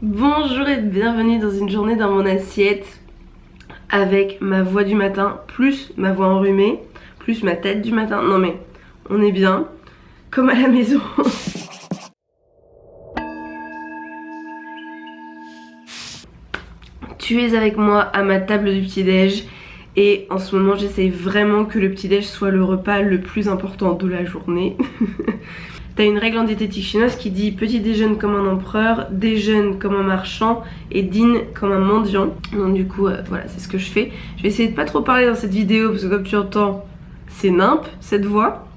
Bonjour et bienvenue dans une journée dans mon assiette avec ma voix du matin, plus ma voix enrhumée, plus ma tête du matin. Non mais on est bien, comme à la maison. Tu es avec moi à ma table du petit-déj et en ce moment j'essaye vraiment que le petit-déj soit le repas le plus important de la journée. T'as une règle en diététique chinoise qui dit petit déjeune comme un empereur, déjeune comme un marchand et dîne comme un mendiant. Donc du coup voilà, c'est ce que je fais. Je vais essayer de pas trop parler dans cette vidéo parce que comme tu entends c'est nimp cette voix.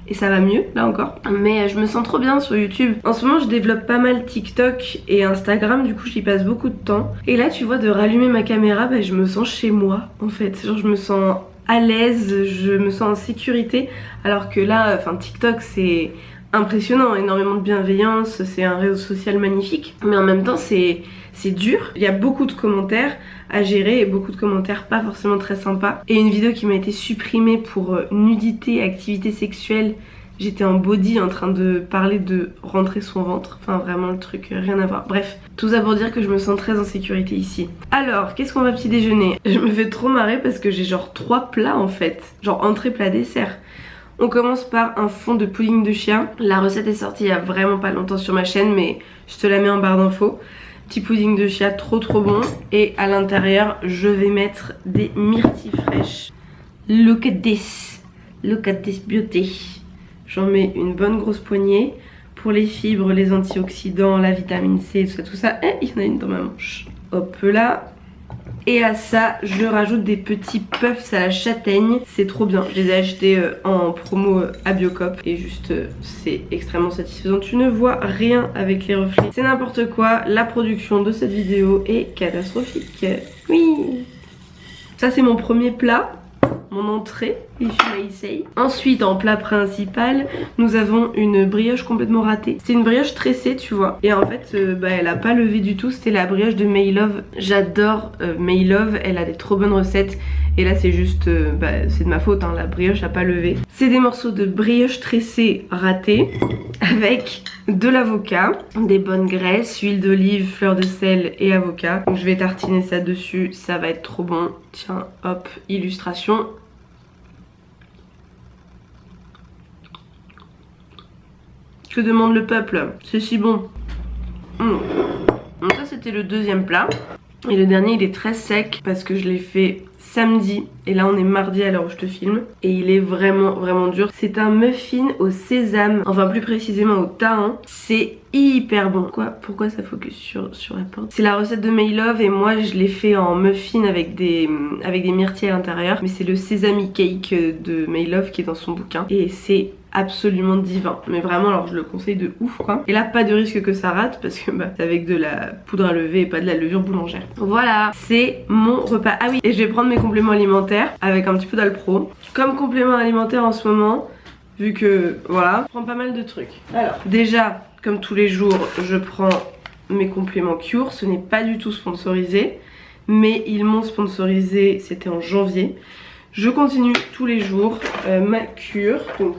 Et ça va mieux là encore. Mais je me sens trop bien sur YouTube. En ce moment je développe pas mal TikTok et Instagram, du coup j'y passe beaucoup de temps. Et là tu vois, de rallumer ma caméra, je me sens chez moi en fait. Genre je me sens à l'aise, je me sens en sécurité. Alors que là, TikTok c'est impressionnant, énormément de bienveillance, c'est un réseau social magnifique, mais en même temps c'est dur. Il y a beaucoup de commentaires à gérer et beaucoup de commentaires pas forcément très sympas. Et une vidéo qui m'a été supprimée pour nudité, activité sexuelle. J'étais en body en train de parler de rentrer son ventre, enfin vraiment le truc, rien à voir. Bref, tout ça pour dire que je me sens très en sécurité ici. Alors, qu'est-ce qu'on va petit déjeuner? Je me fais trop marrer parce que j'ai genre 3 plats en fait, genre entrée, plat, dessert. On commence par un fond de pudding de chien. La recette est sortie il y a vraiment pas longtemps sur ma chaîne, mais je te la mets en barre d'infos. Petit pudding de chia trop bon. Et à l'intérieur, je vais mettre des myrtilles fraîches. Look at this. Look at this beauty. J'en mets une bonne grosse poignée. Pour les fibres, les antioxydants, la vitamine C, tout ça. Et il y en a une dans ma manche. Hop là. Et à ça, je rajoute des petits puffs à la châtaigne. C'est trop bien. Je les ai achetés en promo à Biocop. Et juste, c'est extrêmement satisfaisant. Tu ne vois rien avec les reflets. C'est n'importe quoi. La production de cette vidéo est catastrophique. Oui. Ça, c'est mon premier plat. Mon entrée, if you may say. Ensuite, en plat principal, nous avons une brioche complètement ratée. C'est une brioche tressée, tu vois. Et en fait, elle a pas levé du tout. C'était la brioche de Maylove. J'adore Maylove. Elle a des trop bonnes recettes. Et là, c'est juste, c'est de ma faute, hein, la brioche a pas levé. C'est des morceaux de brioche tressée ratée avec de l'avocat, des bonnes graisses, huile d'olive, fleur de sel et avocat. Donc je vais tartiner ça dessus. Ça va être trop bon. Tiens, hop, illustration. Que demande le peuple? C'est si bon. Donc ça c'était le deuxième plat. Et le dernier il est très sec parce que je l'ai fait samedi. Et là on est mardi à l'heure où je te filme. Et il est vraiment dur. C'est un muffin au sésame. Enfin plus précisément au thym. C'est hyper bon. Pourquoi ça focus sur la porte? C'est la recette de Maylove et moi je l'ai fait en muffin avec des myrtilles à l'intérieur. Mais c'est le sesame cake de Maylove qui est dans son bouquin. Et c'est absolument divin, mais vraiment alors je le conseille de ouf quoi. Et là pas de risque que ça rate parce que c'est avec de la poudre à lever et pas de la levure boulangère. Voilà, c'est mon repas. Ah oui, et je vais prendre mes compléments alimentaires avec un petit peu d'Alpro. Comme complément alimentaire en ce moment, vu que voilà, je prends pas mal de trucs. Alors déjà, comme tous les jours, je prends mes compléments Cure. Ce n'est pas du tout sponsorisé, mais ils m'ont sponsorisé, c'était en janvier. Je continue tous les jours ma cure. Donc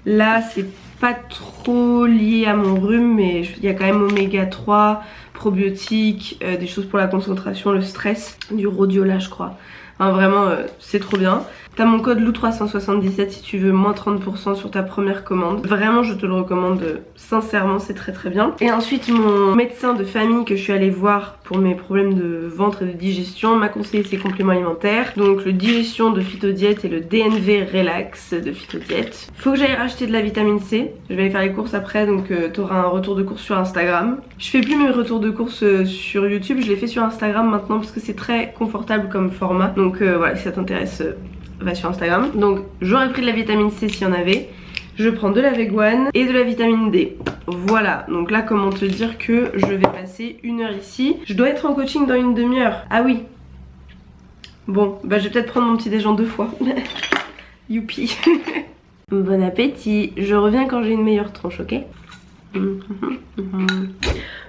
là c'est pas trop lié à mon rhume, mais il y a quand même oméga 3, probiotiques, des choses pour la concentration, le stress, du rhodiola je crois. Enfin, vraiment c'est trop bien. T'as mon code LOU377 si tu veux moins 30% sur ta première commande. Vraiment je te le recommande sincèrement, c'est très bien. Et ensuite mon médecin de famille que je suis allée voir pour mes problèmes de ventre et de digestion m'a conseillé ses compléments alimentaires. Donc le digestion de Phytodiète et le DNV Relax de Phytodiète. Faut que j'aille racheter de la vitamine C. Je vais aller faire les courses après, donc t'auras un retour de course sur Instagram. Je fais plus mes retours de course sur YouTube, je les fais sur Instagram maintenant parce que c'est très confortable comme format. Donc voilà, si ça t'intéresse, va sur Instagram. Donc j'aurais pris de la vitamine C s'il y en avait. Je prends de la Vegoine et de la vitamine D. Voilà, donc là comment te dire que je vais passer 1 heure ici. Je dois être en coaching dans une demi-heure. Ah oui. Bon, je vais peut-être prendre mon petit déjeuner 2 fois. Youpi. Bon appétit. Je reviens quand j'ai une meilleure tronche, ok?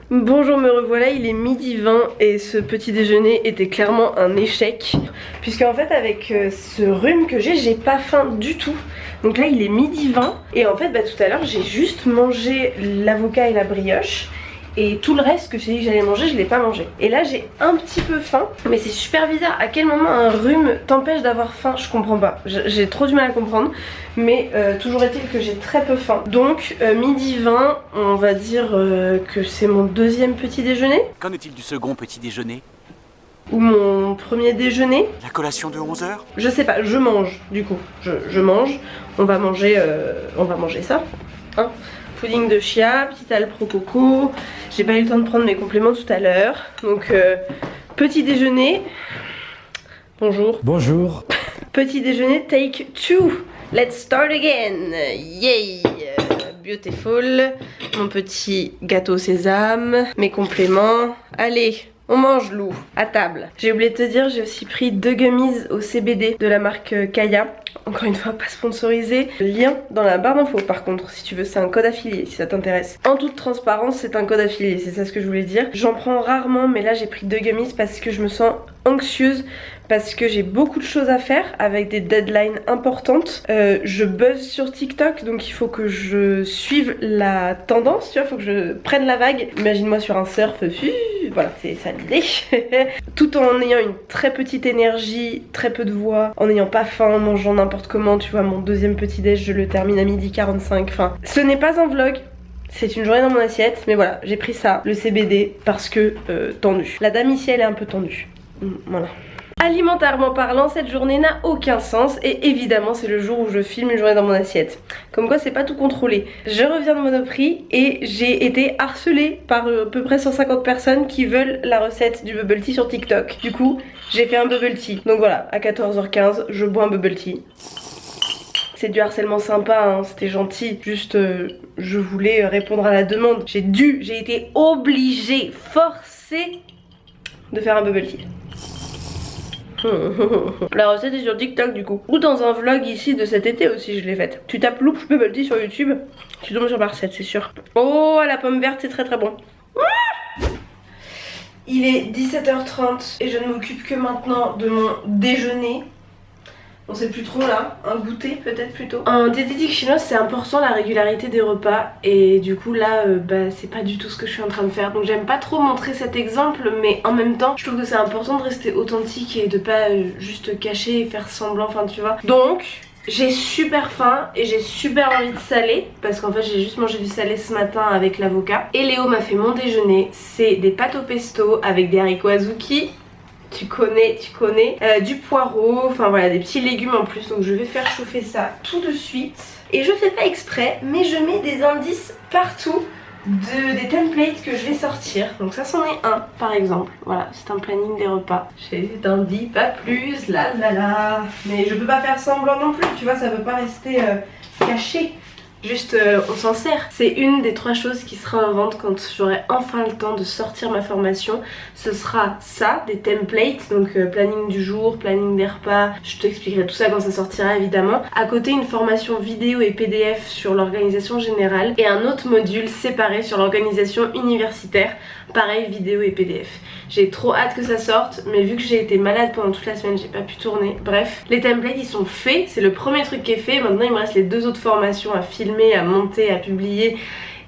Bonjour, me revoilà, il est midi 20 et ce petit déjeuner était clairement un échec. Puisque en fait avec ce rhume que j'ai pas faim du tout. Donc là il est midi 20 et en fait tout à l'heure j'ai juste mangé l'avocat et la brioche. et tout le reste que j'ai dit que j'allais manger, je l'ai pas mangé. Et là j'ai un petit peu faim, mais c'est super bizarre. À quel moment un rhume t'empêche d'avoir faim? Je comprends pas. J'ai trop du mal à comprendre. Mais toujours est-il que j'ai très peu faim. Donc midi 20, on va dire que c'est mon deuxième petit déjeuner. Qu'en est-il du second petit déjeuner? Ou mon premier déjeuner? La collation de 11 h? Je sais pas, je mange du coup. Je mange. On va manger ça. Hein, pudding de chia, petit alpro coco. J'ai pas eu le temps de prendre mes compléments tout à l'heure. Donc petit déjeuner. Bonjour. Bonjour. Petit déjeuner take 2. Let's start again. Yay. Beautiful. Mon petit gâteau au sésame. Mes compléments. Allez. On mange Lou, à table. J'ai oublié de te dire, j'ai aussi pris 2 gummies au CBD de la marque Kaya. Encore une fois, pas sponsorisé. Lien dans la barre d'infos par contre, si tu veux, c'est un code affilié, si ça t'intéresse. En toute transparence, c'est un code affilié, c'est ça ce que je voulais dire. J'en prends rarement, mais là j'ai pris 2 gummies parce que je me sens anxieuse, parce que j'ai beaucoup de choses à faire avec des deadlines importantes. Je buzz sur TikTok, donc il faut que je suive la tendance, tu vois, faut que je prenne la vague. Imagine-moi sur un surf, voilà, c'est ça l'idée. Tout en ayant une très petite énergie, très peu de voix, en n'ayant pas faim, en mangeant n'importe comment, tu vois, mon deuxième petit déj, je le termine à 12h45. Enfin, ce n'est pas un vlog. C'est une journée dans mon assiette, mais voilà, j'ai pris ça, le CBD, parce que tendu. La dame ici, elle est un peu tendue. Voilà. Alimentairement parlant, cette journée n'a aucun sens et évidemment c'est le jour où je filme une journée dans mon assiette. Comme quoi c'est pas tout contrôlé. Je reviens de Monoprix et j'ai été harcelée par à peu près 150 personnes qui veulent la recette du bubble tea sur TikTok. Du coup j'ai fait un bubble tea. Donc voilà, à 14h15 je bois un bubble tea. C'est du harcèlement sympa, hein, c'était gentil. Juste je voulais répondre à la demande. J'ai été obligée, forcée de faire un bubble tea. La recette est sur TikTok du coup. Ou dans un vlog ici de cet été aussi je l'ai faite. Tu tapes Loupe Bubble Tea sur YouTube, tu tombes sur ma recette c'est sûr. Oh la pomme verte c'est très très bon. Il est 17h30 et je ne m'occupe que maintenant de mon déjeuner. On sait plus trop là, un goûter peut-être plutôt. En diététique chinoise c'est important la régularité des repas et du coup là c'est pas du tout ce que je suis en train de faire. Donc j'aime pas trop montrer cet exemple mais en même temps je trouve que c'est important de rester authentique et de pas juste cacher et faire semblant, enfin tu vois. Donc j'ai super faim et j'ai super envie de saler parce qu'en fait j'ai juste mangé du salé ce matin avec l'avocat. Et Léo m'a fait mon déjeuner, c'est des pâtes au pesto avec des haricots azuki. Tu connais, du poireau, enfin voilà, des petits légumes en plus. Donc je vais faire chauffer ça tout de suite. Et je fais pas exprès, mais je mets des indices partout des templates que je vais sortir. Donc ça c'en est un par exemple. Voilà, c'est un planning des repas. Je t'en dis pas plus, là. Mais je peux pas faire semblant non plus, tu vois, ça peut pas rester caché. Juste on s'en sert. C'est une des 3 choses qui sera en vente quand j'aurai enfin le temps de sortir ma formation. Ce sera ça, des templates, donc planning du jour, planning des repas. Je t'expliquerai tout ça quand ça sortira évidemment. À côté une formation vidéo et PDF sur l'organisation générale et un autre module séparé sur l'organisation universitaire. Pareil, vidéo et PDF. J'ai trop hâte que ça sorte, mais vu que j'ai été malade pendant toute la semaine, j'ai pas pu tourner. Bref, les templates ils sont faits, c'est le premier truc qui est fait. Maintenant il me reste les 2 autres formations à filmer, à monter, à publier.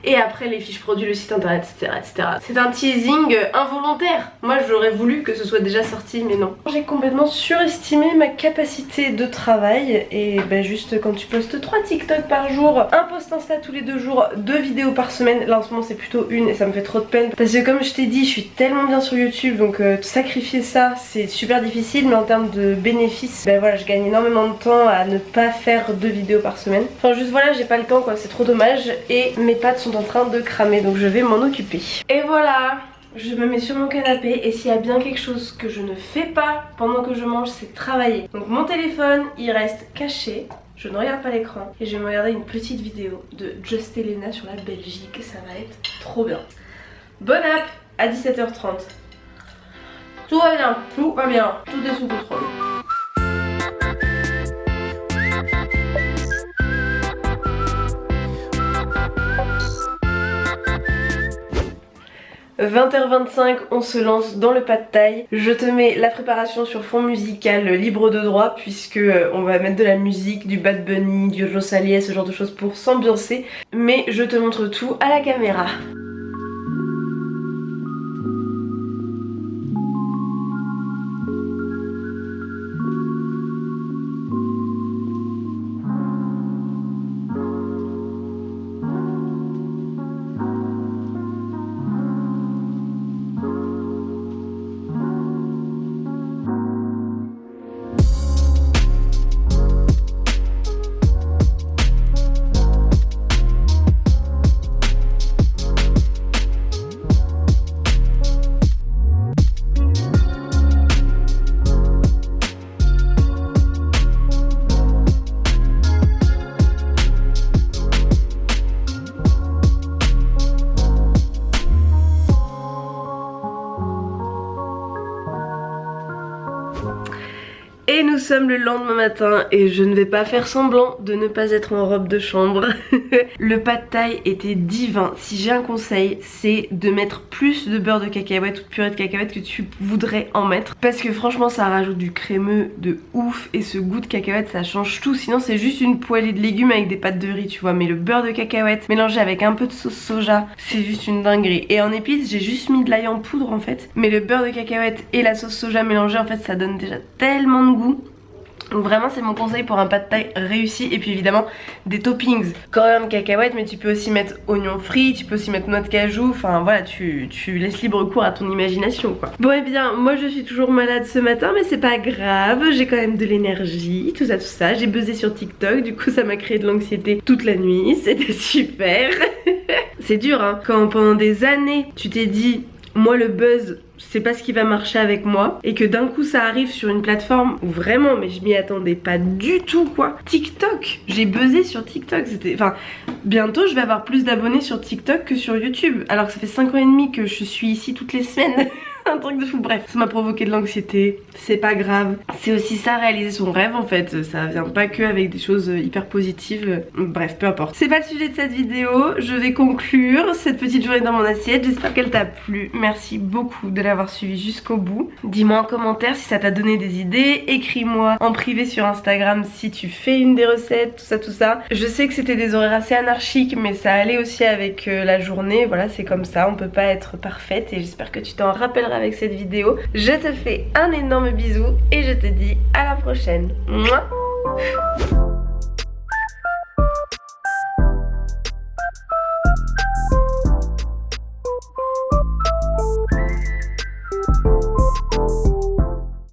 Et après les fiches produits, le site internet, etc. C'est un teasing involontaire. Moi j'aurais voulu que ce soit déjà sorti mais non. J'ai complètement surestimé ma capacité de travail. Et juste quand tu postes 3 TikTok par jour, un post Insta tous les 2 jours, 2 vidéos par semaine. Là en ce moment c'est plutôt une et ça me fait trop de peine. Parce que comme je t'ai dit, je suis tellement bien sur YouTube. Donc sacrifier ça c'est super difficile. Mais en termes de bénéfices, voilà, je gagne énormément de temps à ne pas faire 2 vidéos par semaine. Enfin juste voilà, j'ai pas le temps quoi, c'est trop dommage. Et mes pattes sont en train de cramer donc je vais m'en occuper. Et voilà, je me mets sur mon canapé et s'il y a bien quelque chose que je ne fais pas pendant que je mange, c'est travailler. Donc mon téléphone il reste caché, je ne regarde pas l'écran et je vais me regarder une petite vidéo de Just Elena sur la Belgique, ça va être trop bien. Bonne app à 17h30. Tout va bien, tout est sous contrôle. « 20h25, on se lance dans le pad thai. Je te mets la préparation sur fond musical libre de droit puisque on va mettre de la musique, du Bad Bunny, du Rosalia, ce genre de choses pour s'ambiancer. Mais je te montre tout à la caméra. sommes le lendemain matin et je ne vais pas faire semblant de ne pas être en robe de chambre. Le pad thai était divin. Si j'ai un conseil, c'est de mettre plus de beurre de cacahuète ou de purée de cacahuète que tu voudrais en mettre. Parce que franchement ça rajoute du crémeux de ouf et ce goût de cacahuète ça change tout. Sinon c'est juste une poêlée de légumes avec des pâtes de riz tu vois. Mais le beurre de cacahuète mélangé avec un peu de sauce soja, c'est juste une dinguerie. Et en épices j'ai juste mis de l'ail en poudre en fait. Mais le beurre de cacahuète et la sauce soja mélangée en fait ça donne déjà tellement de goût. Donc vraiment c'est mon conseil pour un pad thai réussi. Et puis évidemment des toppings, coriandre, cacahuète, mais tu peux aussi mettre oignons frits, tu peux aussi mettre noix de cajou. Enfin voilà, tu laisses libre cours à ton imagination quoi. Bon et bien moi je suis toujours malade ce matin, mais c'est pas grave, j'ai quand même de l'énergie, tout ça. J'ai buzzé sur TikTok, du coup ça m'a créé de l'anxiété toute la nuit, c'était super. C'est dur hein, quand pendant des années tu t'es dit moi le buzz c'est pas ce qui va marcher avec moi, et que d'un coup ça arrive sur une plateforme où vraiment mais je m'y attendais pas du tout quoi. TikTok, j'ai buzzé sur TikTok, c'était, enfin bientôt je vais avoir plus d'abonnés sur TikTok que sur YouTube, alors que ça fait 5 ans et demi que je suis ici toutes les semaines. Un truc de fou, bref, ça m'a provoqué de l'anxiété, c'est pas grave. C'est aussi ça, réaliser son rêve en fait, ça vient pas que avec des choses hyper positives, bref, peu importe. C'est pas le sujet de cette vidéo, je vais conclure cette petite journée dans mon assiette, j'espère qu'elle t'a plu. Merci beaucoup de l'avoir suivi jusqu'au bout. Dis-moi en commentaire si ça t'a donné des idées, écris-moi en privé sur Instagram si tu fais une des recettes, tout ça. Je sais que c'était des horaires assez anarchiques, mais ça allait aussi avec la journée, voilà c'est comme ça, on peut pas être parfaite et j'espère que tu t'en rappelleras avec cette vidéo. Je te fais un énorme bisou et je te dis à la prochaine. Mouah.